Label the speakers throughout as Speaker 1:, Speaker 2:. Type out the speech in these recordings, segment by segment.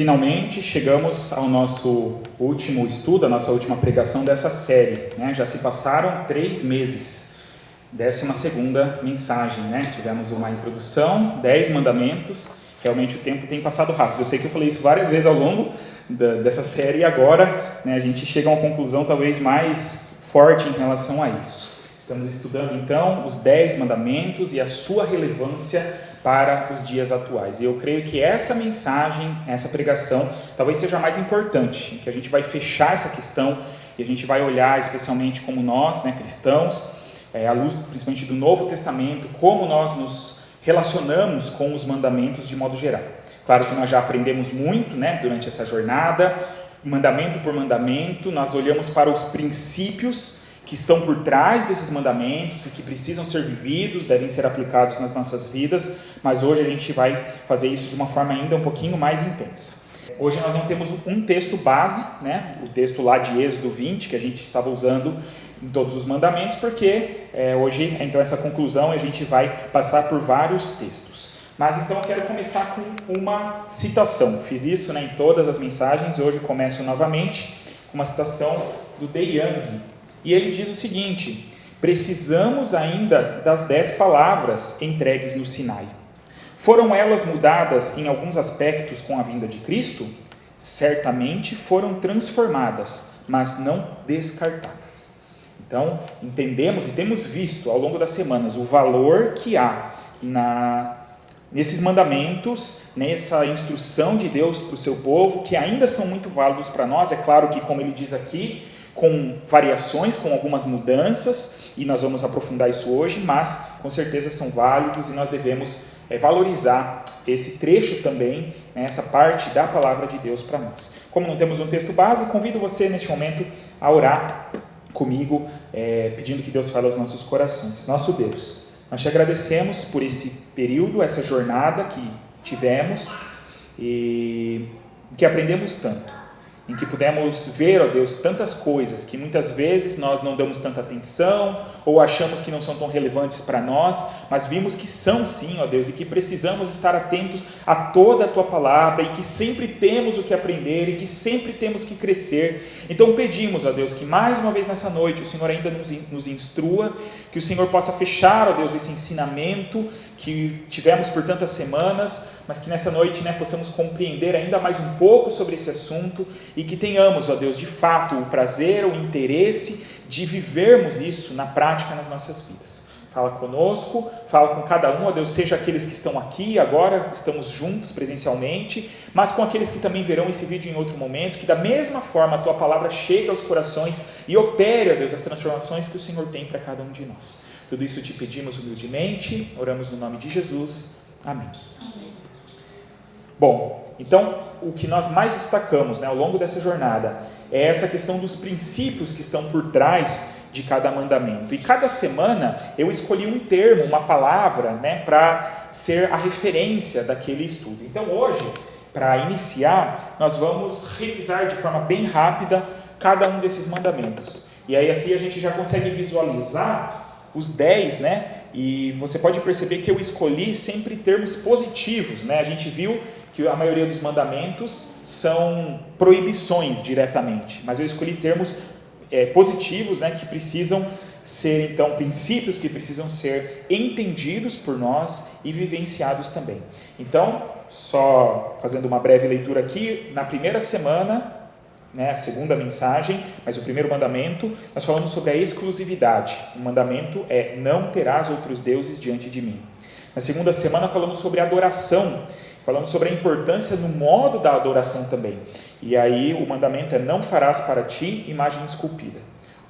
Speaker 1: Finalmente chegamos ao nosso último estudo, a nossa última pregação dessa série, né? Já se passaram 3 meses, 12ª mensagem, né? Tivemos uma introdução, 10 mandamentos, realmente o tempo tem passado rápido. Eu sei que eu falei isso várias vezes ao longo dessa série e agora, né, a gente chega a uma conclusão talvez mais forte em relação a isso. Estamos estudando então os 10 mandamentos e a sua relevância para os dias atuais. E eu creio que essa mensagem, essa pregação, talvez seja a mais importante, que a gente vai fechar essa questão e a gente vai olhar especialmente como nós, né, cristãos, à luz principalmente do Novo Testamento, como nós nos relacionamos com os mandamentos de modo geral. Claro que nós já aprendemos muito, né, durante essa jornada, mandamento por mandamento, nós olhamos para os princípios que estão por trás desses mandamentos e que precisam ser vividos, devem ser aplicados nas nossas vidas, mas hoje a gente vai fazer isso de uma forma ainda um pouquinho mais intensa. Hoje nós não temos um texto base, né? O texto lá de Êxodo 20, que a gente estava usando em todos os mandamentos, porque hoje, então, essa conclusão a gente vai passar por vários textos. Mas então eu quero começar com uma citação. Fiz isso, né, em todas as mensagens, hoje começo novamente com uma citação do De Young. E ele diz o seguinte: precisamos ainda das 10 palavras entregues no Sinai. Foram elas mudadas em alguns aspectos com a vinda de Cristo? Certamente foram transformadas, mas não descartadas. Então, entendemos e temos visto ao longo das semanas o valor que há nesses mandamentos, nessa instrução de Deus para o seu povo, que ainda são muito válidos para nós. É claro que, como ele diz aqui, com variações, com algumas mudanças, e nós vamos aprofundar isso hoje, mas com certeza são válidos e nós devemos valorizar esse trecho também, né, essa parte da palavra de Deus para nós. Como não temos um texto base, convido você neste momento a orar comigo, pedindo que Deus fale aos nossos corações. Nosso Deus, nós te agradecemos por esse período, essa jornada que tivemos e que aprendemos tanto, em que pudemos ver, ó Deus, tantas coisas que muitas vezes nós não damos tanta atenção ou achamos que não são tão relevantes para nós, mas vimos que são sim, ó Deus, e que precisamos estar atentos a toda a Tua palavra e que sempre temos o que aprender e que sempre temos que crescer. Então pedimos, ó Deus, que mais uma vez nessa noite o Senhor ainda nos instrua, que o Senhor possa fechar, ó Deus, esse ensinamento que tivemos por tantas semanas, mas que nessa noite, né, possamos compreender ainda mais um pouco sobre esse assunto e que tenhamos, ó Deus, de fato o prazer, o interesse de vivermos isso na prática nas nossas vidas. Fala conosco, fala com cada um, ó Deus, seja aqueles que estão aqui agora, estamos juntos presencialmente, mas com aqueles que também verão esse vídeo em outro momento, que da mesma forma a Tua palavra chegue aos corações e opere, ó Deus, as transformações que o Senhor tem para cada um de nós. Tudo isso te pedimos humildemente, oramos no nome de Jesus. Amém. Bom, então o que nós mais destacamos, né, ao longo dessa jornada é essa questão dos princípios que estão por trás de cada mandamento. E cada semana eu escolhi um termo, uma palavra, né, para ser a referência daquele estudo. Então hoje, para iniciar, nós vamos revisar de forma bem rápida cada um desses mandamentos. E aí aqui a gente já consegue visualizar os 10, né? E você pode perceber que eu escolhi sempre termos positivos, né? A gente viu que a maioria dos mandamentos são proibições diretamente, mas eu escolhi termos positivos, né? Que precisam ser, então, princípios que precisam ser entendidos por nós e vivenciados também. Então, só fazendo uma breve leitura aqui, na primeira semana, né, a segunda mensagem, mas o primeiro mandamento, nós falamos sobre a exclusividade. O mandamento é: não terás outros deuses diante de mim. Na segunda semana falamos sobre adoração, falamos sobre a importância no modo da adoração também. E aí o mandamento é: não farás para ti imagem esculpida.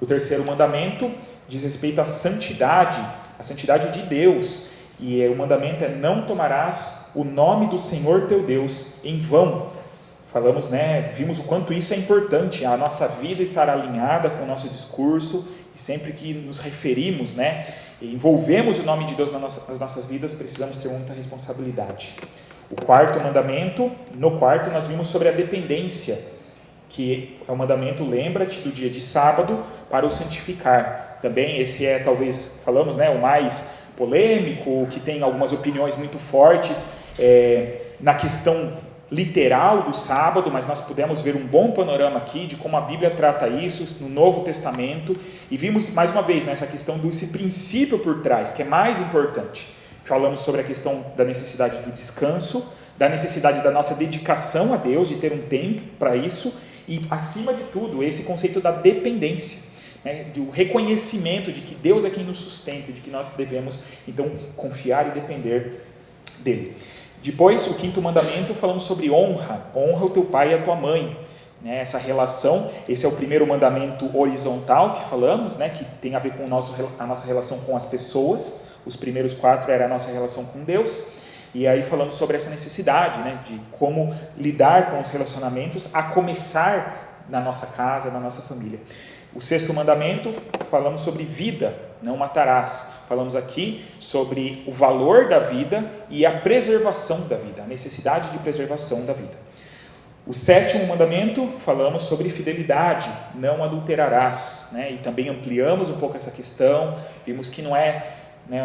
Speaker 1: O terceiro mandamento diz respeito à santidade de Deus. E o mandamento é: não tomarás o nome do Senhor teu Deus em vão. Falamos, né, vimos o quanto isso é importante, a nossa vida estar alinhada com o nosso discurso, e sempre que nos referimos, né, envolvemos o nome de Deus nas nossas vidas, precisamos ter muita responsabilidade. O quarto mandamento, no quarto nós vimos sobre a dependência, que é o mandamento: lembra-te do dia de sábado para o santificar. Também esse é, talvez, falamos, né, o mais polêmico, que tem algumas opiniões muito fortes na questão literal do sábado, mas nós pudemos ver um bom panorama aqui de como a Bíblia trata isso no Novo Testamento, e vimos mais uma vez essa questão desse princípio por trás, que é mais importante. Falamos sobre a questão da necessidade do descanso, da necessidade da nossa dedicação a Deus, de ter um tempo para isso, e acima de tudo, esse conceito da dependência, do reconhecimento de que Deus é quem nos sustenta, de que nós devemos então confiar e depender dele. Depois, o 5º mandamento, falamos sobre honra o teu pai e a tua mãe, essa relação. Esse é o primeiro mandamento horizontal que falamos, que tem a ver com a nossa relação com as pessoas. Os primeiros 4 era a nossa relação com Deus, e aí falamos sobre essa necessidade, de como lidar com os relacionamentos, a começar na nossa casa, na nossa família. O 6º mandamento, falamos sobre vida, não matarás. Falamos aqui sobre o valor da vida e a preservação da vida, a necessidade de preservação da vida. O 7º mandamento, falamos sobre fidelidade, não adulterarás, e também ampliamos um pouco essa questão, vimos que não é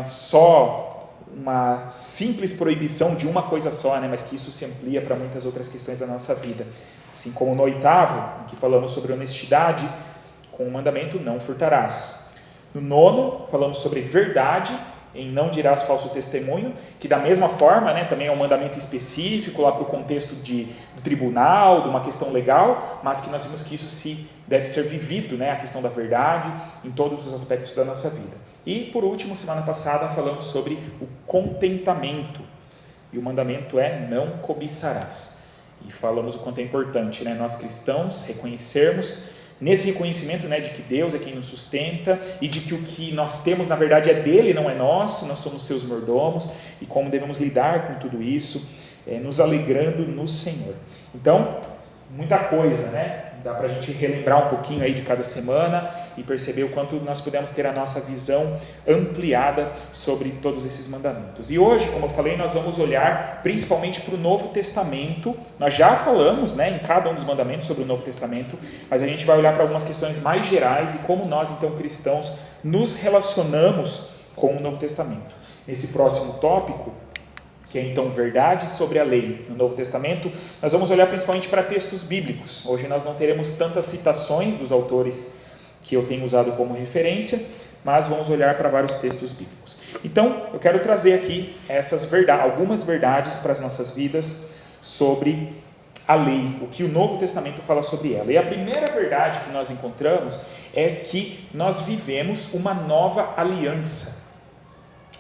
Speaker 1: só uma simples proibição de uma coisa só, mas que isso se amplia para muitas outras questões da nossa vida. Assim como no 8º, em que falamos sobre honestidade, com o mandamento não furtarás. No 9º, falamos sobre verdade, em não dirás falso testemunho, que da mesma forma, também é um mandamento específico lá para o contexto do tribunal, de uma questão legal, mas que nós vimos que isso deve ser vivido, a questão da verdade, em todos os aspectos da nossa vida. E por último, semana passada, falamos sobre o contentamento, e o mandamento é não cobiçarás. E falamos o quanto é importante, nós cristãos reconhecermos, nesse reconhecimento de que Deus é quem nos sustenta e de que o que nós temos na verdade é dele, não é nosso, nós somos seus mordomos, e como devemos lidar com tudo isso, nos alegrando no Senhor. Então, muita coisa, dá para a gente relembrar um pouquinho aí de cada semana e perceber o quanto nós podemos ter a nossa visão ampliada sobre todos esses mandamentos. E hoje, como eu falei, nós vamos olhar principalmente para o Novo Testamento. Nós já falamos em cada um dos mandamentos sobre o Novo Testamento, mas a gente vai olhar para algumas questões mais gerais e como nós, então, cristãos, nos relacionamos com o Novo Testamento. Nesse próximo tópico, que é então verdade sobre a lei no Novo Testamento, nós vamos olhar principalmente para textos bíblicos. Hoje nós não teremos tantas citações dos autores que eu tenho usado como referência, mas vamos olhar para vários textos bíblicos. Então, eu quero trazer aqui algumas verdades para as nossas vidas sobre a lei, o que o Novo Testamento fala sobre ela. E a primeira verdade que nós encontramos é que nós vivemos uma nova aliança.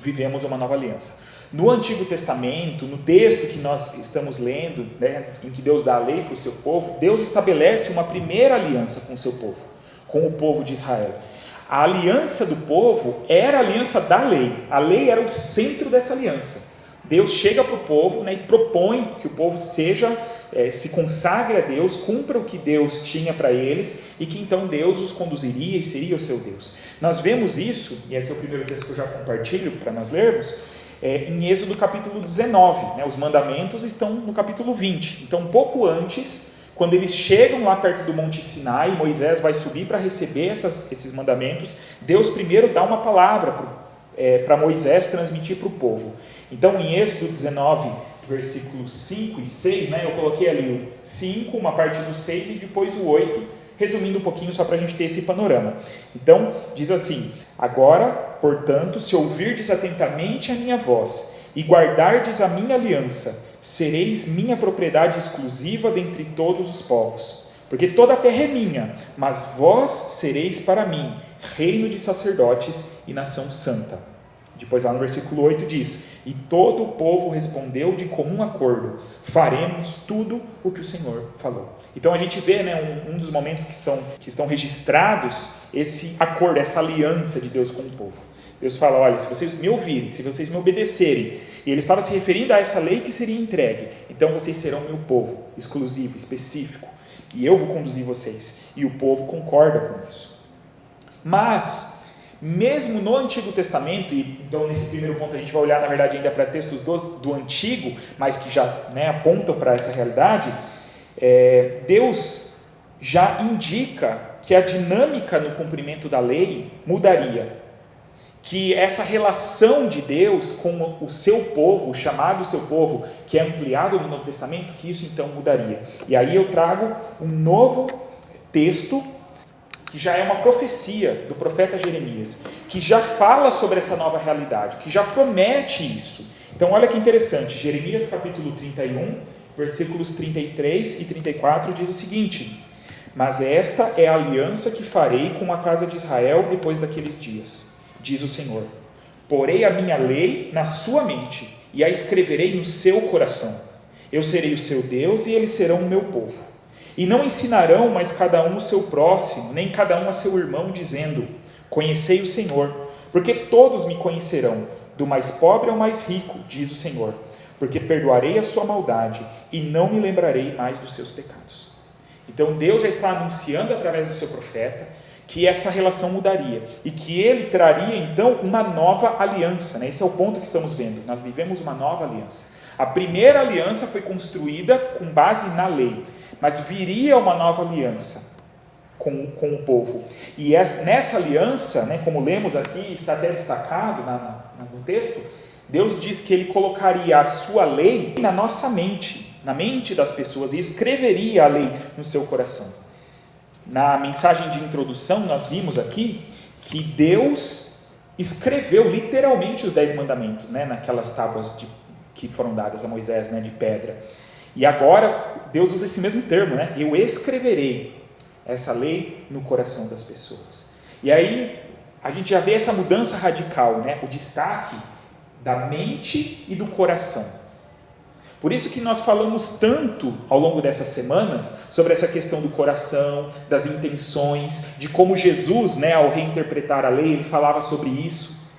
Speaker 1: Vivemos uma nova aliança. No Antigo Testamento, no texto que nós estamos lendo, em que Deus dá a lei para o seu povo, Deus estabelece uma primeira aliança com o seu povo, com o povo de Israel. A aliança do povo era a aliança da lei. A lei era o centro dessa aliança. Deus chega para o povo e propõe que o povo se consagre a Deus, cumpra o que Deus tinha para eles e que então Deus os conduziria e seria o seu Deus. Nós vemos isso, e aqui é o primeiro texto que eu já compartilho para nós lermos, em Êxodo capítulo 19, os mandamentos estão no capítulo 20, então um pouco antes, quando eles chegam lá perto do Monte Sinai, Moisés vai subir para receber esses mandamentos, Deus primeiro dá uma palavra para Moisés transmitir para o povo. Então em Êxodo 19, versículos 5 e 6, eu coloquei ali o 5, uma parte do 6 e depois o 8, resumindo um pouquinho só para a gente ter esse panorama. Então, diz assim: agora, portanto, se ouvirdes atentamente a minha voz e guardardes a minha aliança, sereis minha propriedade exclusiva dentre todos os povos. Porque toda a terra é minha, mas vós sereis para mim reino de sacerdotes e nação santa. Depois lá no versículo 8 diz: e todo o povo respondeu de comum acordo: faremos tudo o que o Senhor falou. Então a gente vê um dos momentos que estão registrados esse acordo, essa aliança de Deus com o povo. Deus fala: olha, se vocês me ouvirem, se vocês me obedecerem, e ele estava se referindo a essa lei que seria entregue, então vocês serão meu povo, exclusivo, específico, e eu vou conduzir vocês. E o povo concorda com isso. Mas mesmo no Antigo Testamento, e então nesse primeiro ponto a gente vai olhar na verdade ainda para textos do Antigo, mas que já apontam para essa realidade, Deus já indica que a dinâmica no cumprimento da lei mudaria. que essa relação de Deus com o seu povo, chamado seu povo, que é ampliado no Novo Testamento, que isso então mudaria. E aí eu trago um novo texto, que já é uma profecia do profeta Jeremias, que já fala sobre essa nova realidade, que já promete isso. Então olha que interessante, Jeremias capítulo 31, versículos 33 e 34 diz o seguinte: mas esta é a aliança que farei com a casa de Israel depois daqueles dias, diz o Senhor. Porei a minha lei na sua mente e a escreverei no seu coração. Eu serei o seu Deus e eles serão o meu povo. E não ensinarão mais cada um o seu próximo, nem cada um a seu irmão, dizendo: conhecei o Senhor, porque todos me conhecerão, do mais pobre ao mais rico, diz o Senhor, porque perdoarei a sua maldade e não me lembrarei mais dos seus pecados. Então Deus já está anunciando através do seu profeta que essa relação mudaria e que ele traria então uma nova aliança, né? Esse é o ponto que estamos vendo, nós vivemos uma nova aliança. A primeira aliança foi construída com base na lei, mas viria uma nova aliança com o povo. E nessa aliança, né, como lemos aqui, está até destacado no texto, Deus diz que ele colocaria a sua lei na nossa mente, na mente das pessoas, e escreveria a lei no seu coração. Na mensagem de introdução, nós vimos aqui que Deus escreveu literalmente os 10 mandamentos, né, naquelas tábuas que foram dadas a Moisés, né, de pedra. E agora Deus usa esse mesmo termo, né? Eu escreverei essa lei no coração das pessoas. E aí a gente já vê essa mudança radical, né? O destaque da mente e do coração. Por isso que nós falamos tanto ao longo dessas semanas sobre essa questão do coração, das intenções, de como Jesus, né, ao reinterpretar a lei, ele falava sobre isso,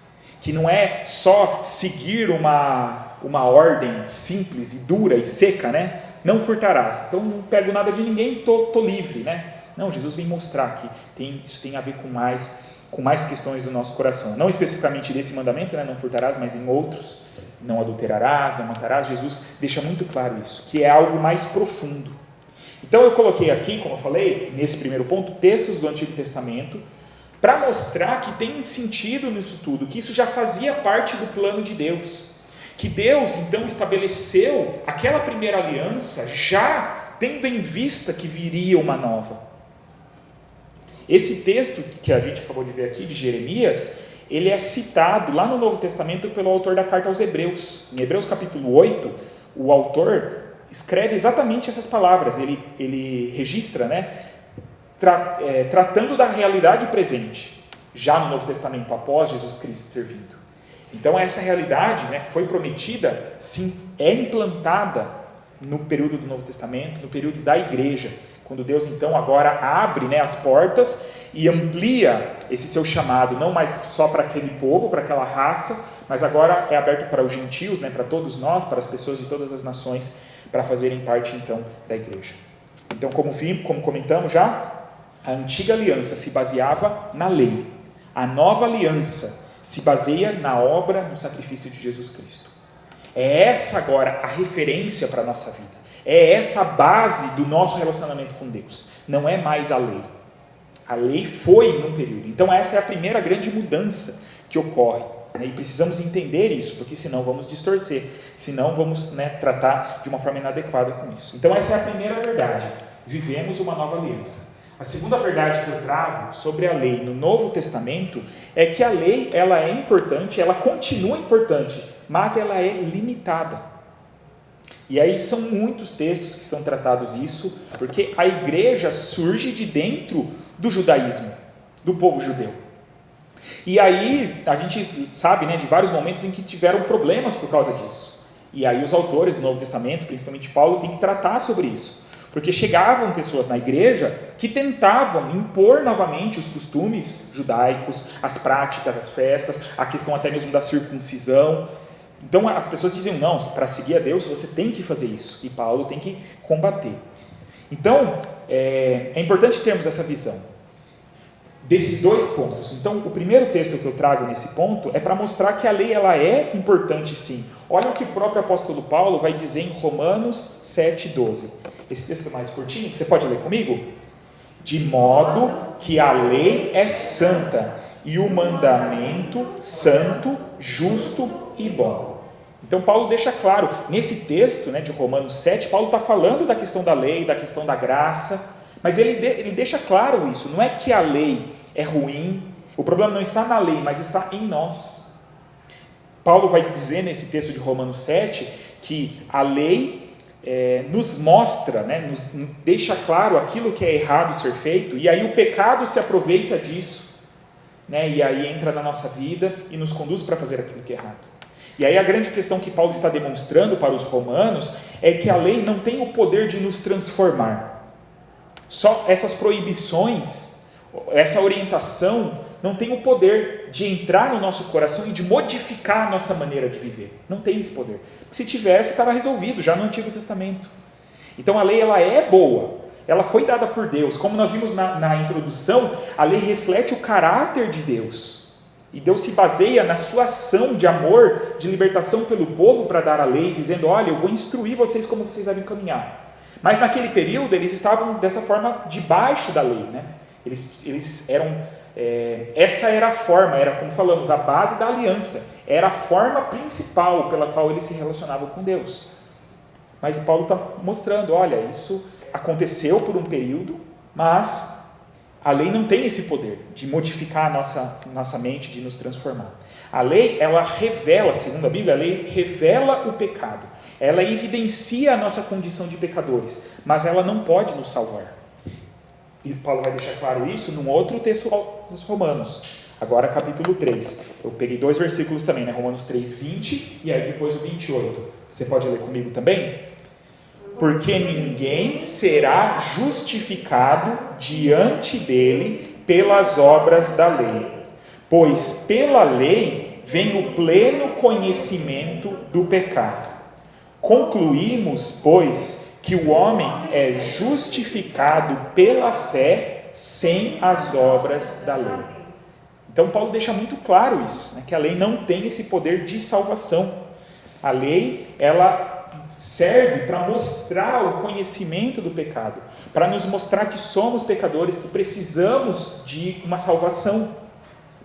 Speaker 1: que não é só seguir uma ordem simples e dura e seca, né? Não furtarás, então não pego nada de ninguém, estou livre, né? Não, Jesus vem mostrar que isso tem a ver com mais questões do nosso coração, não especificamente desse mandamento, né? Não furtarás, mas em outros, não adulterarás, não matarás. Jesus deixa muito claro isso, que é algo mais profundo. Então eu coloquei aqui, como eu falei, nesse primeiro ponto, textos do Antigo Testamento, para mostrar que tem sentido nisso tudo, que isso já fazia parte do plano de Deus. Que Deus, então, estabeleceu aquela primeira aliança, já tendo em vista que viria uma nova. Esse texto que a gente acabou de ver aqui, de Jeremias, ele é citado lá no Novo Testamento pelo autor da carta aos Hebreus. Em Hebreus capítulo 8, o autor escreve exatamente essas palavras, ele registra, né, tratando da realidade presente, já no Novo Testamento, após Jesus Cristo ter vindo. Então essa realidade, né, foi prometida, sim, é implantada no período do Novo Testamento, no período da igreja, quando Deus então agora abre, né, as portas e amplia esse seu chamado, não mais só para aquele povo, para aquela raça, mas agora é aberto para os gentios, né, para todos nós, para as pessoas de todas as nações, para fazerem parte então da igreja. Então, como comentamos já, a antiga aliança se baseava na lei, a nova aliança se baseia na obra, no sacrifício de Jesus Cristo. É essa agora a referência para a nossa vida. É essa a base do nosso relacionamento com Deus. Não é mais a lei. A lei foi num período. Então essa é a primeira grande mudança que ocorre. E precisamos entender isso, porque senão vamos distorcer. Senão vamos, né, tratar de uma forma inadequada com isso. Então essa é a primeira verdade. Vivemos uma nova aliança. A segunda verdade que eu trago sobre a lei no Novo Testamento é que a lei, ela é importante, ela continua importante, mas ela é limitada. E aí são muitos textos que são tratados isso, porque a igreja surge de dentro do judaísmo, do povo judeu. E aí a gente sabe, né, de vários momentos em que tiveram problemas por causa disso. E aí os autores do Novo Testamento, principalmente Paulo, têm que tratar sobre isso. Porque chegavam pessoas na igreja que tentavam impor novamente os costumes judaicos, as práticas, as festas, a questão até mesmo da circuncisão. Então as pessoas diziam, não, para seguir a Deus você tem que fazer isso. E Paulo tem que combater. Então é importante termos essa visão desses dois pontos. Então o primeiro texto que eu trago nesse ponto é para mostrar que a lei ela é importante sim. Olha o que o próprio apóstolo Paulo vai dizer em Romanos 7,12. Esse texto mais curtinho, que você pode ler comigo? De modo que a lei é santa e o mandamento santo, justo e bom. Então Paulo deixa claro, nesse texto, né, de Romanos 7, Paulo está falando da questão da lei, da questão da graça, mas ele deixa claro isso, não é que a lei é ruim, o problema não está na lei, mas está em nós. Paulo vai dizer nesse texto de Romanos 7 que a lei nos mostra, né, nos deixa claro aquilo que é errado ser feito, e aí o pecado se aproveita disso, né, e aí entra na nossa vida e nos conduz para fazer aquilo que é errado. E aí a grande questão que Paulo está demonstrando para os romanos é que a lei não tem o poder de nos transformar. Só essas proibições, essa orientação, não tem o poder de entrar no nosso coração e de modificar a nossa maneira de viver. Não tem esse poder. Se tivesse, estava resolvido já no Antigo Testamento. Então a lei ela é boa, ela foi dada por Deus. Como nós vimos na introdução, a lei reflete o caráter de Deus. E Deus se baseia na sua ação de amor, de libertação pelo povo para dar a lei, dizendo, olha, eu vou instruir vocês como vocês devem caminhar. Mas naquele período eles estavam dessa forma debaixo da lei, né? Eles eram, essa era a forma, era como falamos, a base da aliança, era a forma principal pela qual eles se relacionavam com Deus. Mas Paulo está mostrando, olha, isso aconteceu por um período, mas a lei não tem esse poder de modificar a nossa mente, de nos transformar. A lei, ela revela, segundo a Bíblia, a lei revela o pecado. Ela evidencia a nossa condição de pecadores, mas ela não pode nos salvar. E Paulo vai deixar claro isso num outro texto dos Romanos. Agora capítulo 3. Eu peguei 2 versículos também, né? Romanos 3, 20 e aí depois o 28. Você pode ler comigo também? Porque ninguém será justificado diante dele pelas obras da lei, pois pela lei vem o pleno conhecimento do pecado. Concluímos, pois, que o homem é justificado pela fé sem as obras da lei. Então Paulo deixa muito claro isso, né, que a lei não tem esse poder de salvação. A lei, ela serve para mostrar o conhecimento do pecado, para nos mostrar que somos pecadores, que precisamos de uma salvação,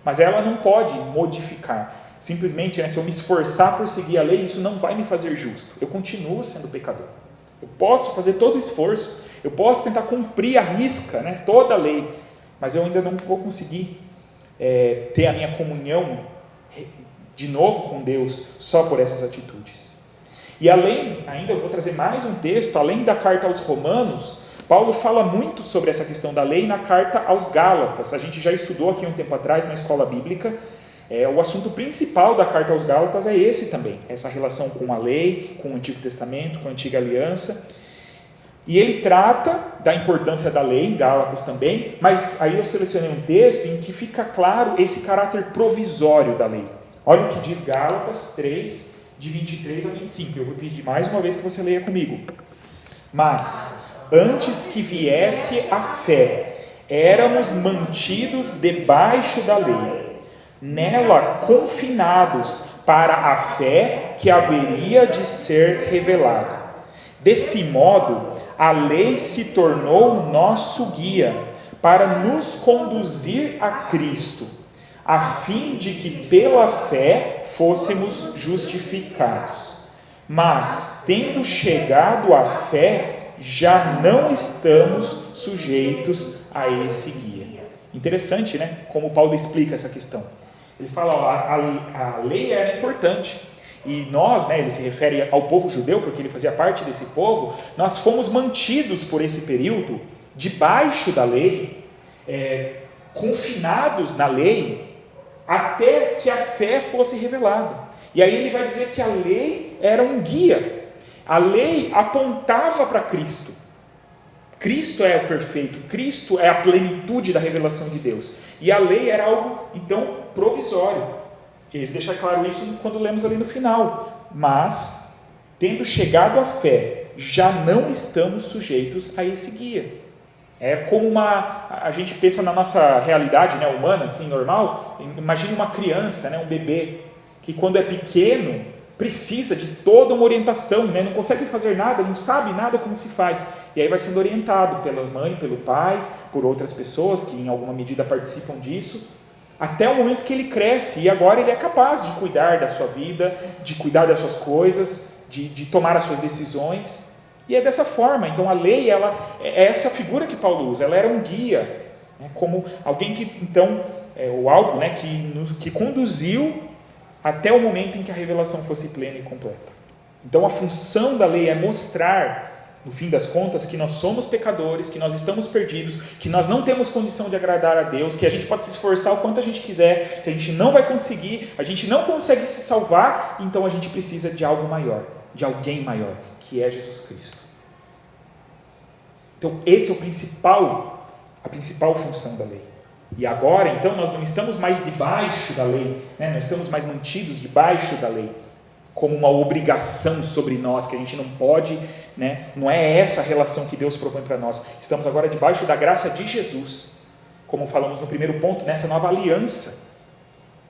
Speaker 1: mas ela não pode modificar. Simplesmente, né, se eu me esforçar por seguir a lei, isso não vai me fazer justo. Eu continuo sendo pecador. Eu posso fazer todo o esforço, eu posso tentar cumprir à risca, né, toda a lei, mas eu ainda não vou conseguir ter a minha comunhão de novo com Deus só por essas atitudes. E além, ainda eu vou trazer mais um texto, além da carta aos Romanos, Paulo fala muito sobre essa questão da lei na carta aos Gálatas. A gente já estudou aqui um tempo atrás na escola bíblica. O assunto principal da carta aos Gálatas é esse também, essa relação com a lei, com o Antigo Testamento, com a Antiga Aliança. E ele trata da importância da lei, em Gálatas também, mas aí eu selecionei um texto em que fica claro esse caráter provisório da lei. Olha o que diz Gálatas 3, de 23 a 25, eu vou pedir mais uma vez que você leia comigo. Mas, antes que viesse a fé, éramos mantidos debaixo da lei, nela confinados para a fé que haveria de ser revelada. Desse modo, a lei se tornou nosso guia para nos conduzir a Cristo, a fim de que pela fé fôssemos justificados. Mas, tendo chegado à fé, já não estamos sujeitos a esse guia. Interessante, né? Como Paulo explica essa questão. Ele fala, ó, a lei era importante. E nós, né, ele se refere ao povo judeu, porque ele fazia parte desse povo, nós fomos mantidos por esse período, debaixo da lei, confinados na lei, até que a fé fosse revelada. E aí ele vai dizer que a lei era um guia. A lei apontava para Cristo. Cristo é o perfeito, Cristo é a plenitude da revelação de Deus. E a lei era algo, então, provisório. Ele deixa claro isso quando lemos ali no final. Mas, tendo chegado à fé, já não estamos sujeitos a esse guia. É como a gente pensa na nossa realidade, né, humana, assim, normal. Imagine uma criança, né, um bebê, que quando é pequeno, precisa de toda uma orientação, né, não consegue fazer nada, não sabe nada como se faz. E aí vai sendo orientado pela mãe, pelo pai, por outras pessoas que em alguma medida participam disso. até o momento que ele cresce, e agora ele é capaz de cuidar da sua vida, de cuidar das suas coisas, de tomar as suas decisões, e é dessa forma. Então a lei, ela é essa figura que Paulo usa, ela era um guia, né, como alguém que, então, ou algo, né, que conduziu até o momento em que a revelação fosse plena e completa. Então a função da lei é mostrar, no fim das contas, que nós somos pecadores, que nós estamos perdidos, que nós não temos condição de agradar a Deus, que a gente pode se esforçar o quanto a gente quiser, que a gente não vai conseguir, a gente não consegue se salvar, então a gente precisa de algo maior, de alguém maior, que é Jesus Cristo. Então esse é a principal função da lei. E agora, então, nós não estamos mais debaixo da lei, né? Não estamos mais mantidos debaixo da lei, como uma obrigação sobre nós, que a gente não pode, né? Não é essa a relação que Deus propõe para nós. Estamos agora debaixo da graça de Jesus, como falamos no primeiro ponto, nessa nova aliança,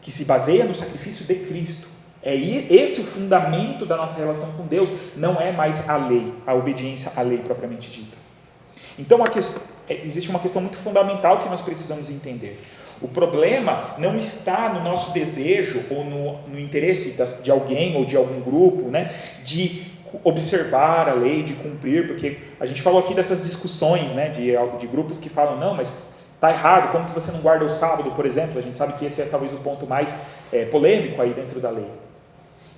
Speaker 1: que se baseia no sacrifício de Cristo. É esse o fundamento da nossa relação com Deus, não é mais a lei, a obediência à lei propriamente dita. Então, existe uma questão muito fundamental que nós precisamos entender. O problema não está no nosso desejo ou no interesse de alguém ou de algum grupo, né, de observar a lei, de cumprir, porque a gente falou aqui dessas discussões, né, de grupos que falam, não, mas está errado, como que você não guarda o sábado, por exemplo? A gente sabe que esse é talvez o ponto mais polêmico aí dentro da lei.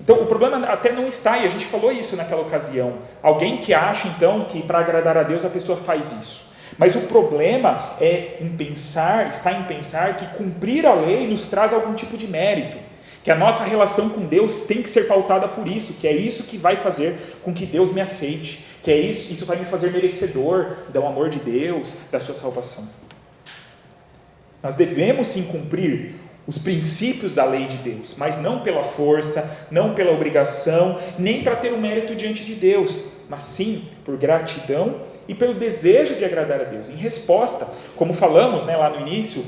Speaker 1: Então, o problema até não está, e a gente falou isso naquela ocasião, alguém que acha, então, que para agradar a Deus a pessoa faz isso. Mas o problema está em pensar que cumprir a lei nos traz algum tipo de mérito, que a nossa relação com Deus tem que ser pautada por isso, que é isso que vai fazer com que Deus me aceite, que é isso vai me fazer merecedor do amor de Deus, da sua salvação. Nós devemos sim cumprir os princípios da lei de Deus, mas não pela força, não pela obrigação, nem para ter um mérito diante de Deus, mas sim por gratidão e pelo desejo de agradar a Deus. Em resposta, como falamos, né, lá no início,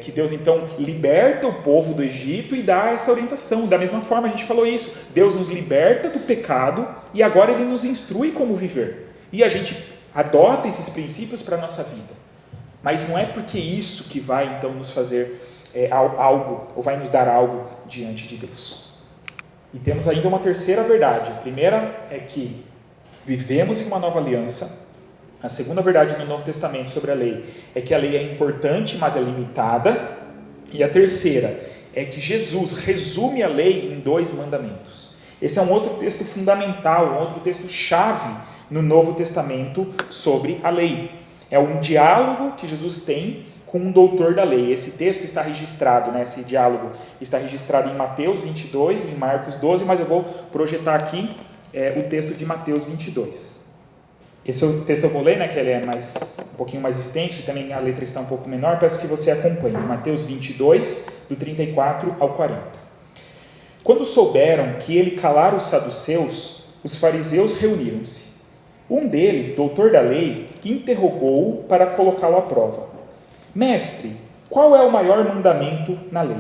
Speaker 1: que Deus então liberta o povo do Egito e dá essa orientação. Da mesma forma, a gente falou isso, Deus nos liberta do pecado e agora Ele nos instrui como viver. E a gente adota esses princípios para a nossa vida. Mas não é porque isso que vai então nos fazer algo, ou vai nos dar algo diante de Deus. E temos ainda uma terceira verdade. A primeira é que vivemos em uma nova aliança. A segunda verdade no Novo Testamento sobre a lei é que a lei é importante, mas é limitada. E a terceira é que Jesus resume a lei em 2 mandamentos. Esse é um outro texto fundamental, um outro texto chave no Novo Testamento sobre a lei. É um diálogo que Jesus tem com um doutor da lei. Esse texto está registrado, né, esse diálogo está registrado em Mateus 22, em Marcos 12, mas eu vou projetar aqui o texto de Mateus 22. Esse é o texto que eu vou ler, né, que ele é um pouquinho mais extenso, e também a letra está um pouco menor, peço que você acompanhe. Mateus 22, do 34 ao 40. Quando souberam que ele calara os saduceus, os fariseus reuniram-se. Um deles, doutor da lei, interrogou-o para colocá-lo à prova. Mestre, qual é o maior mandamento na lei?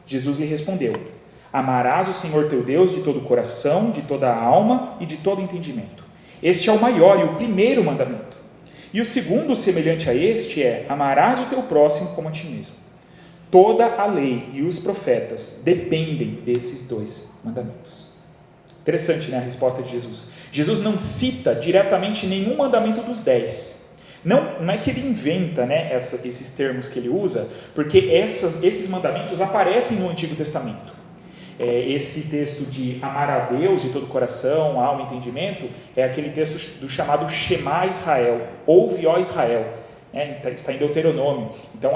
Speaker 1: Jesus lhe respondeu: amarás o Senhor teu Deus de todo o coração, de toda a alma e de todo o entendimento. Este é o maior e o primeiro mandamento. E o segundo, semelhante a este, é: amarás o teu próximo como a ti mesmo. Toda a lei e os profetas dependem desses 2 mandamentos. Interessante, né, a resposta de Jesus. Jesus não cita diretamente nenhum mandamento dos 10. Não é que ele inventa, né, esses termos que ele usa, porque esses mandamentos aparecem no Antigo Testamento. Esse texto de amar a Deus de todo o coração, alma e entendimento, é aquele texto do chamado Shema Israel, ouve, ó Israel, está em Deuteronômio. Então,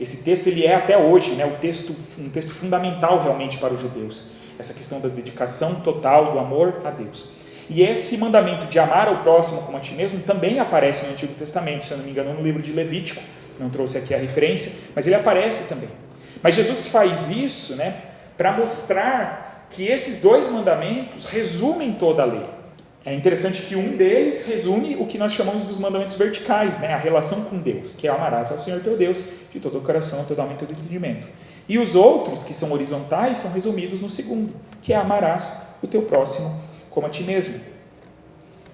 Speaker 1: esse texto ele é até hoje, né, um texto fundamental realmente para os judeus, essa questão da dedicação total, do amor a Deus. E esse mandamento de amar ao próximo como a ti mesmo também aparece no Antigo Testamento, se eu não me engano, no livro de Levítico, não trouxe aqui a referência, mas ele aparece também. Mas Jesus faz isso, né, para mostrar que esses 2 mandamentos resumem toda a lei. É interessante que um deles resume o que nós chamamos dos mandamentos verticais, né, a relação com Deus, que é amarás ao Senhor teu Deus de todo o coração, toda a alma e todo o entendimento. E os outros, que são horizontais, são resumidos no segundo, que é amarás o teu próximo como a ti mesmo.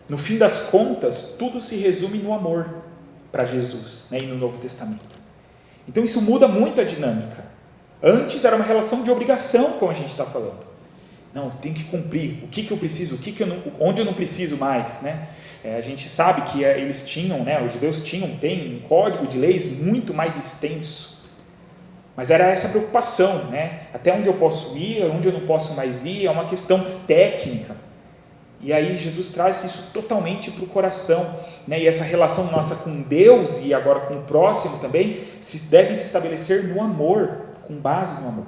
Speaker 1: No fim das contas, tudo se resume no amor para Jesus, né, e no Novo Testamento. Então isso muda muito a dinâmica. Antes era uma relação de obrigação, como a gente está falando. Não, eu tenho que cumprir. O que eu preciso? Onde eu não preciso mais, né? A gente sabe que eles tinham, né? Os judeus têm um código de leis muito mais extenso. Mas era essa preocupação, né? Até onde eu posso ir, onde eu não posso mais ir, é uma questão técnica. E aí Jesus traz isso totalmente para o coração, né? E essa relação nossa com Deus e agora com o próximo também devem se estabelecer no amor, com base no amor.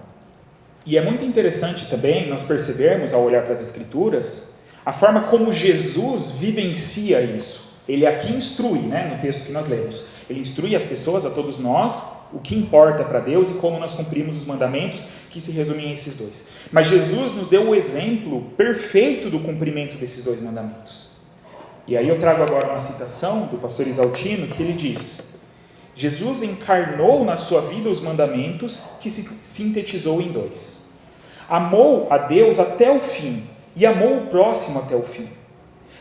Speaker 1: E é muito interessante também nós percebermos, ao olhar para as Escrituras, a forma como Jesus vivencia isso. Ele aqui instrui, né, no texto que nós lemos. Ele instrui as pessoas, a todos nós, o que importa para Deus e como nós cumprimos os mandamentos, que se resumem a esses dois. Mas Jesus nos deu o exemplo perfeito do cumprimento desses dois mandamentos. E aí eu trago agora uma citação do pastor Isaltino, que ele diz: Jesus encarnou na sua vida os mandamentos que se sintetizou em dois. Amou a Deus até o fim e amou o próximo até o fim.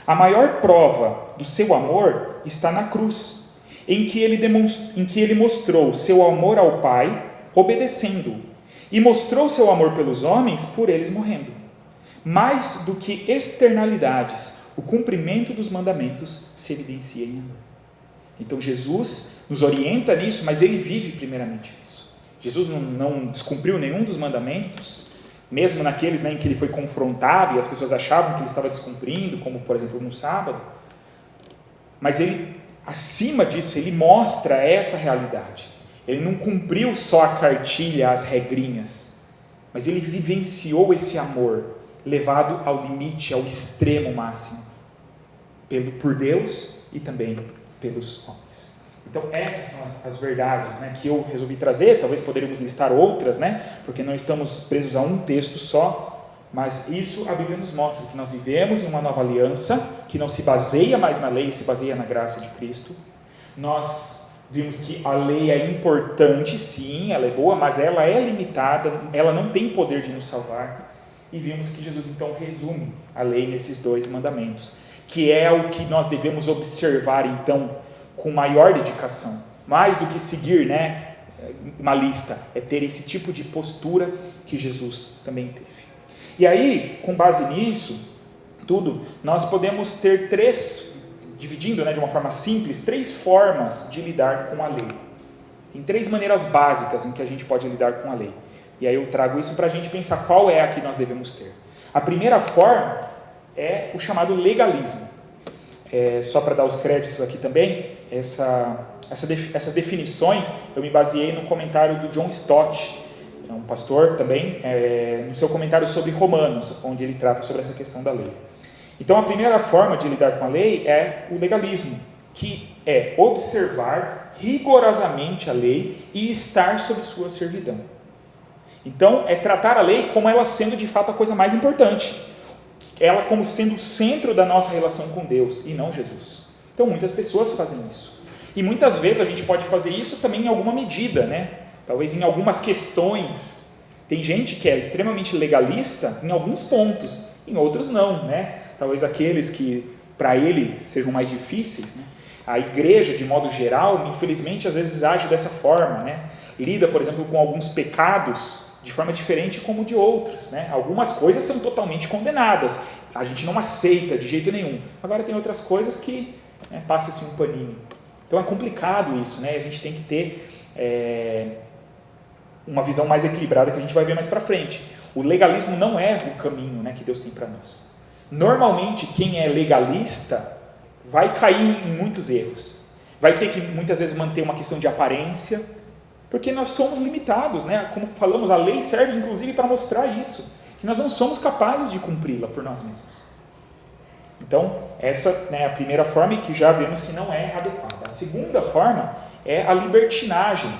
Speaker 1: A maior prova do seu amor está na cruz, em que ele mostrou seu amor ao Pai, obedecendo-o, e mostrou seu amor pelos homens, por eles morrendo. Mais do que externalidades, o cumprimento dos mandamentos se evidencia em amor. Então Jesus nos orienta nisso, mas ele vive primeiramente isso. Jesus não descumpriu nenhum dos mandamentos, mesmo naqueles, né, em que ele foi confrontado e as pessoas achavam que ele estava descumprindo, como por exemplo no sábado. Mas ele, acima disso, ele mostra essa realidade. Ele não cumpriu só a cartilha, as regrinhas, mas ele vivenciou esse amor levado ao limite, ao extremo máximo, por Deus e também pelos homens. Então essas são as verdades, né, que eu resolvi trazer. Talvez poderíamos listar outras, né, porque não estamos presos a um texto só, mas isso a Bíblia nos mostra, que nós vivemos em uma nova aliança, que não se baseia mais na lei, se baseia na graça de Cristo. Nós vimos que a lei é importante, sim, ela é boa, mas ela é limitada, ela não tem poder de nos salvar. E vimos que Jesus então resume a lei nesses dois mandamentos, que é o que nós devemos observar então com maior dedicação, mais do que seguir, né, uma lista, é ter esse tipo de postura que Jesus também teve. E aí, com base nisso tudo, nós podemos ter dividindo, né, de uma forma simples, 3 formas de lidar com a lei. Tem 3 maneiras básicas em que a gente pode lidar com a lei. E aí eu trago isso para a gente pensar qual é a que nós devemos ter. A primeira forma é o chamado legalismo. Só para dar os créditos aqui também, essas definições eu me baseei no comentário do John Stott, é um pastor também, no seu comentário sobre Romanos, onde ele trata sobre essa questão da lei. Então a primeira forma de lidar com a lei é o legalismo, que é observar rigorosamente a lei e estar sob sua servidão. Então é tratar a lei como ela sendo de fato a coisa mais importante, ela como sendo o centro da nossa relação com Deus e não Jesus. Então muitas pessoas fazem isso. E muitas vezes a gente pode fazer isso também em alguma medida, né? Talvez em algumas questões. Tem gente que é extremamente legalista em alguns pontos, em outros não, né? Talvez aqueles que para ele sejam mais difíceis, né? A igreja, de modo geral, infelizmente, às vezes age dessa forma, né? Lida, por exemplo, com alguns pecados de forma diferente como de outros, né? Algumas coisas são totalmente condenadas, a gente não aceita de jeito nenhum. Agora tem outras coisas que, né, passa-se um paninho. Então é complicado isso, né? A gente tem que ter uma visão mais equilibrada que a gente vai ver mais para frente. O legalismo não é o caminho, né, que Deus tem para nós. Normalmente quem é legalista vai cair em muitos erros, vai ter que muitas vezes manter uma questão de aparência, porque nós somos limitados, né? Como falamos, a lei serve inclusive para mostrar isso, que nós não somos capazes de cumpri-la por nós mesmos. Então, essa, né, é a primeira forma que já vemos que não é adequada. A segunda forma é a libertinagem,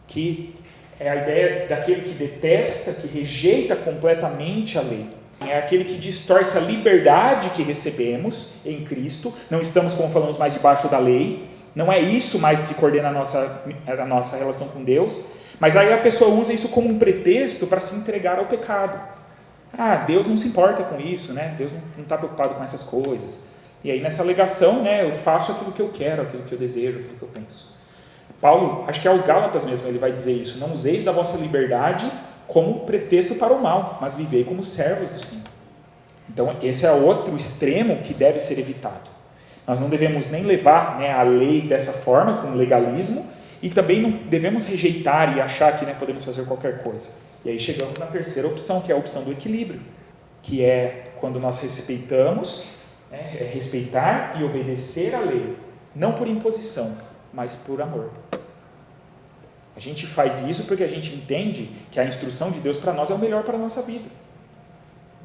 Speaker 1: que é a ideia daquele que detesta, que rejeita completamente a lei. É aquele que distorce a liberdade que recebemos em Cristo. Não estamos, como falamos, mais debaixo da lei. Não é isso mais que coordena a nossa relação com Deus, mas aí a pessoa usa isso como um pretexto para se entregar ao pecado. Deus não se importa com isso, né? Deus não está preocupado com essas coisas. E aí nessa alegação, né, eu faço aquilo que eu quero, aquilo que eu desejo, aquilo que eu penso. Paulo, acho que é aos Gálatas mesmo, ele vai dizer isso: não useis da vossa liberdade como pretexto para o mal, mas vivei como servos do Senhor. Então, esse é outro extremo que deve ser evitado. Nós não devemos nem levar, né, a lei dessa forma, com legalismo, e também não devemos rejeitar e achar que, né, podemos fazer qualquer coisa. E aí chegamos na terceira opção, que é a opção do equilíbrio, que é quando nós respeitamos, né, é respeitar e obedecer a lei, não por imposição, mas por amor. A gente faz isso porque a gente entende que a instrução de Deus para nós é o melhor para a nossa vida.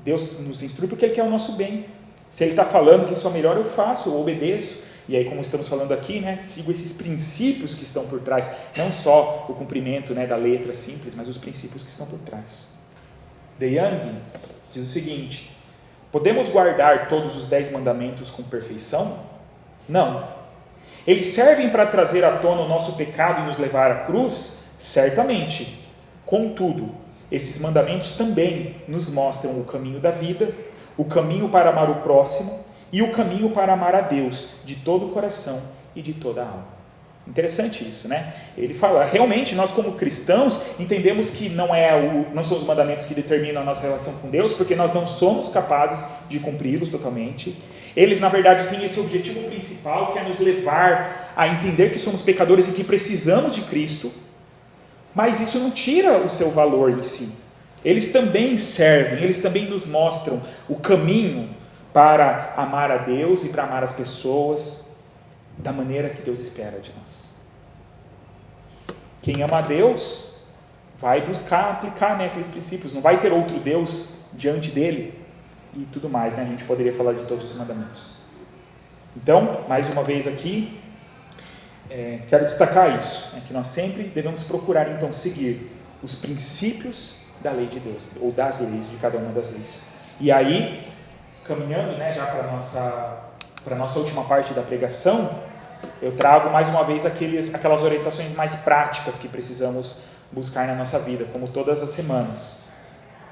Speaker 1: Deus nos instrui porque Ele quer o nosso bem. Se Ele está falando que isso é o melhor, eu faço, eu obedeço. E aí, como estamos falando aqui, né, sigo esses princípios que estão por trás, não só o cumprimento, né, da letra simples, mas os princípios que estão por trás. De Young diz o seguinte: podemos guardar todos os 10 mandamentos com perfeição? Não. Eles servem para trazer à tona o nosso pecado e nos levar à cruz? Certamente. Contudo, esses mandamentos também nos mostram o caminho da vida, o caminho para amar o próximo e o caminho para amar a Deus de todo o coração e de toda a alma. Interessante isso, né? Ele fala, realmente nós como cristãos entendemos que não são os mandamentos que determinam a nossa relação com Deus, porque nós não somos capazes de cumpri-los totalmente. Eles, na verdade, têm esse objetivo principal, que é nos levar a entender que somos pecadores e que precisamos de Cristo, mas isso não tira o seu valor em si. Eles também servem, eles também nos mostram o caminho para amar a Deus e para amar as pessoas da maneira que Deus espera de nós. Quem ama a Deus vai buscar aplicar, né, aqueles princípios, não vai ter outro Deus diante dele e tudo mais, né? A gente poderia falar de todos os mandamentos. Então, mais uma vez aqui, quero destacar isso, né, que nós sempre devemos procurar então seguir os princípios da lei de Deus, ou das leis, de cada uma das leis. E aí, caminhando, né, já para a nossa última parte da pregação, eu trago mais uma vez aquelas orientações mais práticas que precisamos buscar na nossa vida, como todas as semanas.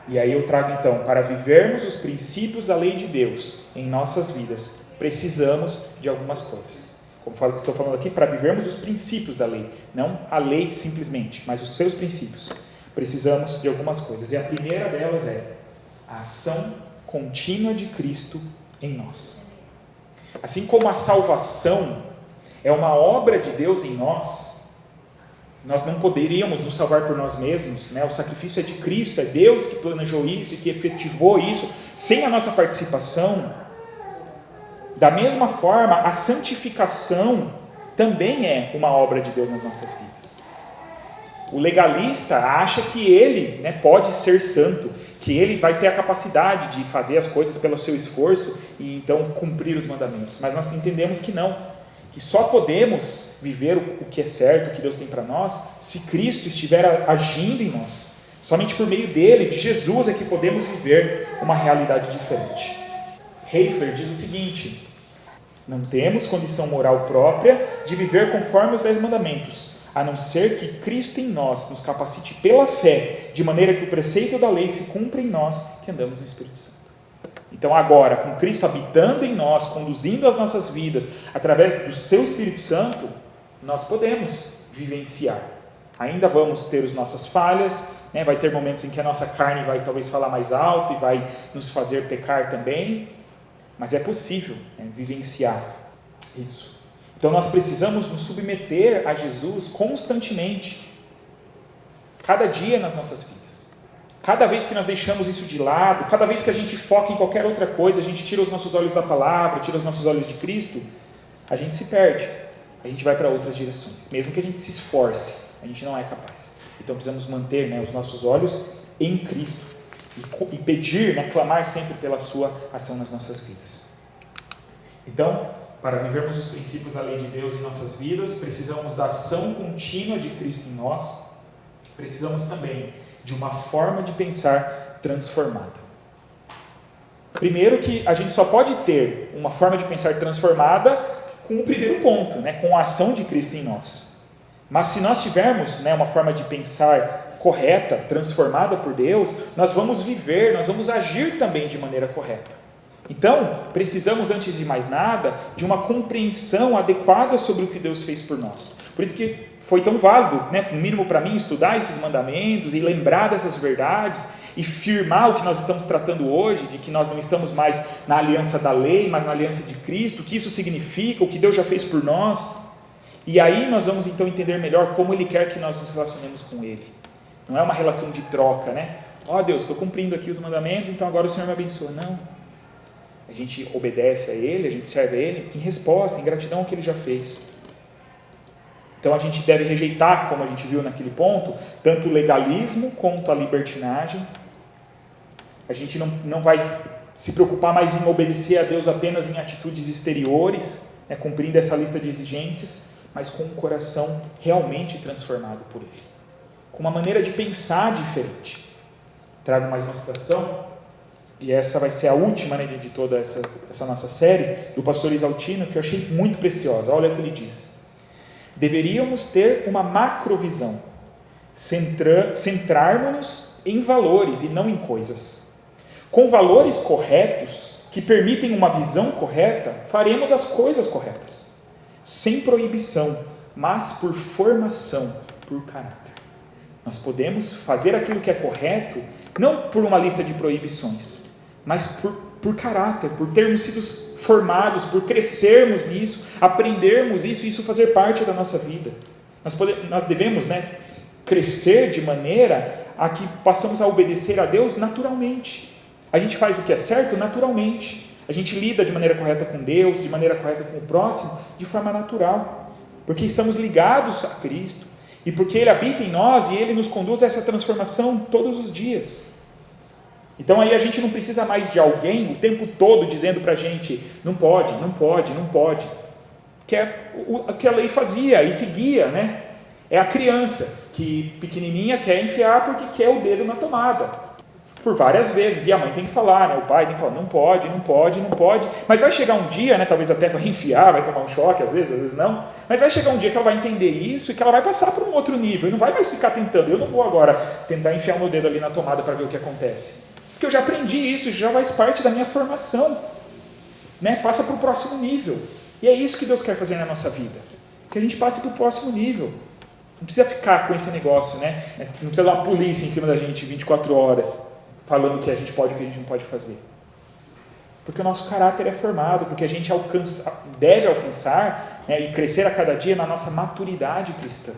Speaker 1: E aí eu trago então, para vivermos os princípios da lei de Deus em nossas vidas, precisamos de algumas coisas. Como estou falando aqui, para vivermos os princípios da lei, não a lei simplesmente, mas os seus princípios. Precisamos de algumas coisas, e a primeira delas é a ação contínua de Cristo em nós. Assim como a salvação é uma obra de Deus em nós não poderíamos nos salvar por nós mesmos, né? O sacrifício é de Cristo, é Deus que planejou isso e que efetivou isso, sem a nossa participação. Da mesma forma, a santificação também é uma obra de Deus nas nossas vidas. O legalista acha que ele, né, pode ser santo, que ele vai ter a capacidade de fazer as coisas pelo seu esforço e então cumprir os mandamentos, mas nós entendemos que não, que só podemos viver o que é certo, o que Deus tem para nós, se Cristo estiver agindo em nós. Somente por meio dele, de Jesus, é que podemos viver uma realidade diferente. Heifler diz o seguinte: não temos condição moral própria de viver conforme os 10 mandamentos, a não ser que Cristo em nós nos capacite pela fé, de maneira que o preceito da lei se cumpra em nós, que andamos no Espírito Santo. Então agora, com Cristo habitando em nós, conduzindo as nossas vidas, através do seu Espírito Santo, nós podemos vivenciar. Ainda vamos ter as nossas falhas, né? Vai ter momentos em que a nossa carne vai talvez falar mais alto e vai nos fazer pecar também, mas é possível, né, vivenciar isso. Então nós precisamos nos submeter a Jesus constantemente, cada dia nas nossas vidas. Cada vez que nós deixamos isso de lado, cada vez que a gente foca em qualquer outra coisa, a gente tira os nossos olhos da palavra, tira os nossos olhos de Cristo, a gente se perde, a gente vai para outras direções. Mesmo que a gente se esforce, a gente não é capaz. Então precisamos manter, né, os nossos olhos em Cristo e pedir, né, clamar sempre pela sua ação nas nossas vidas. Então, para vivermos os princípios da lei de Deus em nossas vidas, precisamos da ação contínua de Cristo em nós, precisamos também de uma forma de pensar transformada. Primeiro que a gente só pode ter uma forma de pensar transformada com o primeiro ponto, né, com a ação de Cristo em nós. Mas se nós tivermos, né, uma forma de pensar correta, transformada por Deus, nós vamos viver, nós vamos agir também de maneira correta. Então, precisamos, antes de mais nada, de uma compreensão adequada sobre o que Deus fez por nós. Por isso que foi tão válido, né, no mínimo para mim, estudar esses mandamentos e lembrar dessas verdades e firmar o que nós estamos tratando hoje, de que nós não estamos mais na aliança da lei, mas na aliança de Cristo, o que isso significa, o que Deus já fez por nós. E aí nós vamos então entender melhor como Ele quer que nós nos relacionemos com Ele. Não é uma relação de troca, né? Ó Deus, estou cumprindo aqui os mandamentos, então agora o Senhor me abençoa. Não. A gente obedece a Ele, a gente serve a Ele em resposta, em gratidão ao que Ele já fez. Então a gente deve rejeitar, como a gente viu naquele ponto, tanto o legalismo quanto a libertinagem. A gente não vai se preocupar mais em obedecer a Deus apenas em atitudes exteriores, né, cumprindo essa lista de exigências, mas com um coração realmente transformado por Ele, com uma maneira de pensar diferente. Trago mais uma citação, e essa vai ser a última, né, de toda essa nossa série, do pastor Isaltino, que eu achei muito preciosa. Olha o que ele diz: deveríamos ter uma macrovisão, centrarmos-nos em valores e não em coisas. Com valores corretos, que permitem uma visão correta, faremos as coisas corretas, sem proibição, mas por formação, por caráter. Nós podemos fazer aquilo que é correto, não por uma lista de proibições, mas por caráter, por termos sido formados, por crescermos nisso, aprendermos isso e isso fazer parte da nossa vida. Nós devemos, né, crescer de maneira a que passamos a obedecer a Deus naturalmente. A gente faz o que é certo naturalmente. A gente lida de maneira correta com Deus, de maneira correta com o próximo, de forma natural. Porque estamos ligados a Cristo e porque Ele habita em nós e Ele nos conduz a essa transformação todos os dias. Então aí a gente não precisa mais de alguém o tempo todo dizendo para a gente: não pode, não pode, não pode. Que é o que a lei fazia e seguia, né? É a criança que pequenininha quer enfiar porque quer o dedo na tomada. Por várias vezes, e a mãe tem que falar, né? O pai tem que falar: não pode, não pode, não pode. Mas vai chegar um dia, né? Talvez até vai enfiar, vai tomar um choque às vezes não. Mas vai chegar um dia que ela vai entender isso e que ela vai passar para um outro nível. E não vai mais ficar tentando. Eu não vou agora tentar enfiar o meu dedo ali na tomada para ver o que acontece. Porque eu já aprendi isso, já faz parte da minha formação. Né? Passa para o próximo nível. E é isso que Deus quer fazer na nossa vida. Que a gente passe para o próximo nível. Não precisa ficar com esse negócio, né? Não precisa dar uma polícia em cima da gente 24 horas. Falando o que a gente pode e o que a gente não pode fazer. Porque o nosso caráter é formado, porque a gente deve alcançar, né, e crescer a cada dia na nossa maturidade cristã.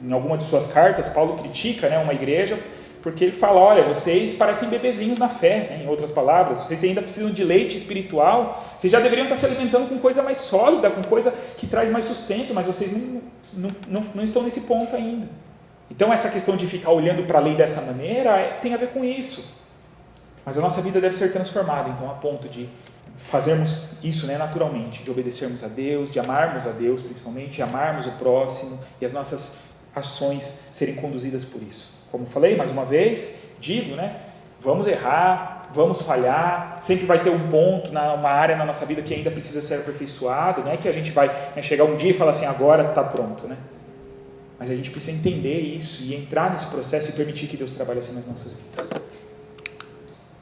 Speaker 1: Em alguma de suas cartas, Paulo critica, né, uma igreja, porque ele fala: olha, vocês parecem bebezinhos na fé, né, em outras palavras, vocês ainda precisam de leite espiritual, vocês já deveriam estar se alimentando com coisa mais sólida, com coisa que traz mais sustento, mas vocês não estão nesse ponto ainda. Então essa questão de ficar olhando para a lei dessa maneira tem a ver com isso. Mas a nossa vida deve ser transformada, então, a ponto de fazermos isso, né, naturalmente, de obedecermos a Deus, de amarmos a Deus principalmente, de amarmos o próximo e as nossas ações serem conduzidas por isso. Como falei, mais uma vez, digo, né, vamos errar, vamos falhar, sempre vai ter um ponto, uma área na nossa vida que ainda precisa ser aperfeiçoado, não é que a gente vai, né, chegar um dia e falar assim: agora está pronto, né? Mas a gente precisa entender isso e entrar nesse processo e permitir que Deus trabalhe assim nas nossas vidas.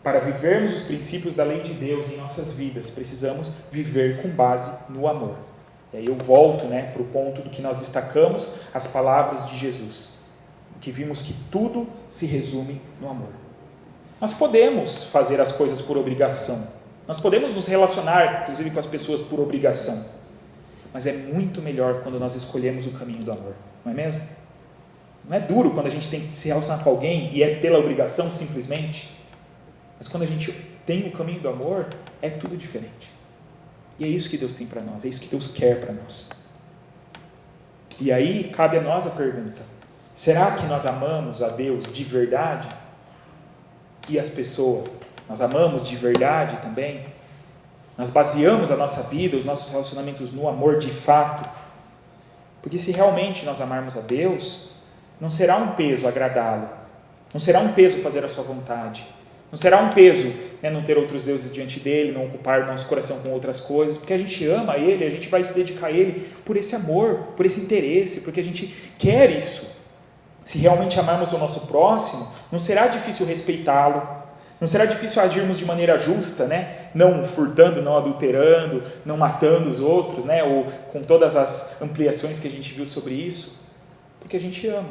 Speaker 1: Para vivermos os princípios da lei de Deus em nossas vidas, precisamos viver com base no amor. E aí eu volto, né, para o ponto do que nós destacamos, as palavras de Jesus, que vimos que tudo se resume no amor. Nós podemos fazer as coisas por obrigação, nós podemos nos relacionar, inclusive, com as pessoas por obrigação, mas é muito melhor quando nós escolhemos o caminho do amor. Não é mesmo? Não é duro quando a gente tem que se relacionar com alguém e é pela obrigação simplesmente, mas quando a gente tem o caminho do amor, é tudo diferente. E é isso que Deus tem para nós, é isso que Deus quer para nós. E aí cabe a nós a pergunta: será que nós amamos a Deus de verdade? E as pessoas, nós amamos de verdade também? Nós baseamos a nossa vida, os nossos relacionamentos no amor de fato? Porque se realmente nós amarmos a Deus, não será um peso agradá-lo, não será um peso fazer a sua vontade, não será um peso, né, não ter outros deuses diante dele, não ocupar nosso coração com outras coisas, porque a gente ama ele, a gente vai se dedicar a ele por esse amor, por esse interesse, porque a gente quer isso. Se realmente amarmos o nosso próximo, não será difícil respeitá-lo, Não será difícil agirmos de maneira justa, né? Não furtando, não adulterando, não matando os outros, né? Ou com todas as ampliações que a gente viu sobre isso, porque a gente ama.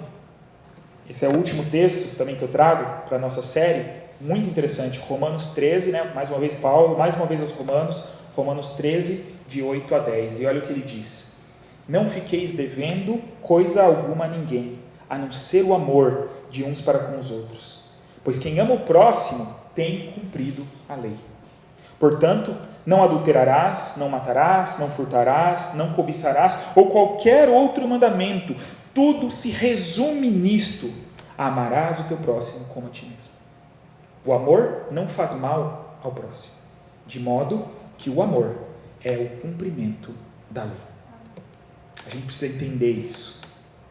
Speaker 1: Esse é o último texto também que eu trago para a nossa série, muito interessante, Romanos 13, né? Mais uma vez Paulo, mais uma vez aos Romanos 13, de 8 a 10, e olha o que ele diz: não fiqueis devendo coisa alguma a ninguém, a não ser o amor de uns para com os outros, pois quem ama o próximo tem cumprido a lei. Portanto, não adulterarás, não matarás, não furtarás, não cobiçarás, ou qualquer outro mandamento. Tudo se resume nisto: amarás o teu próximo como a ti mesmo. O amor não faz mal ao próximo, de modo que o amor é o cumprimento da lei. A gente precisa entender isso.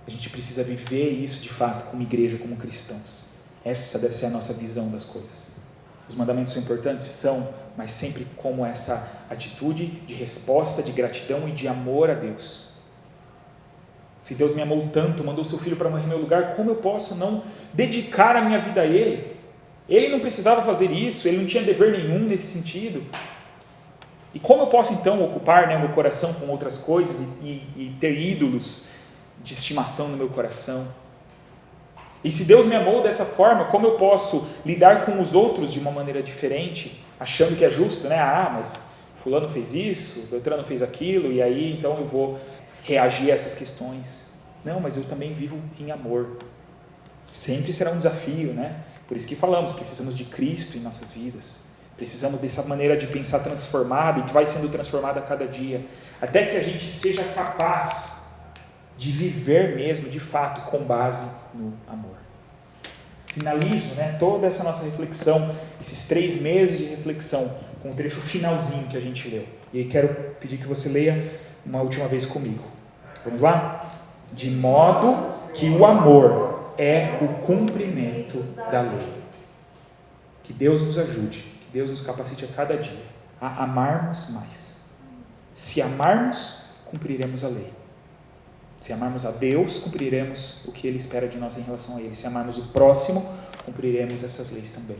Speaker 1: A gente precisa viver isso de fato como igreja, como cristãos. Essa deve ser a nossa visão das coisas. Os mandamentos são importantes? São, mas sempre como essa atitude de resposta, de gratidão e de amor a Deus. Se Deus me amou tanto, mandou seu filho para morrer em meu lugar, como eu posso não dedicar a minha vida a Ele? Ele não precisava fazer isso, Ele não tinha dever nenhum nesse sentido. E como eu posso então ocupar, né, o meu coração com outras coisas e ter ídolos de estimação no meu coração? E se Deus me amou dessa forma, como eu posso lidar com os outros de uma maneira diferente, achando que é justo, né? Mas fulano fez isso, Beltrano fez aquilo, e aí então eu vou reagir a essas questões. Não, mas eu também vivo em amor. Sempre será um desafio, né? Por isso que falamos, precisamos de Cristo em nossas vidas. Precisamos dessa maneira de pensar transformada e que vai sendo transformada a cada dia, até que a gente seja capaz de viver mesmo, de fato, com base no amor. Finalizo, né, toda essa nossa reflexão, esses 3 meses de reflexão, com o trecho finalzinho que a gente leu. E aí quero pedir que você leia uma última vez comigo. Vamos lá? De modo que o amor é o cumprimento da lei. Que Deus nos ajude, que Deus nos capacite a cada dia a amarmos mais. Se amarmos, cumpriremos a lei. Se amarmos a Deus, cumpriremos o que Ele espera de nós em relação a Ele. Se amarmos o próximo, cumpriremos essas leis também.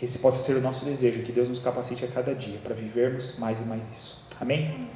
Speaker 1: Esse possa ser o nosso desejo, que Deus nos capacite a cada dia para vivermos mais e mais isso. Amém?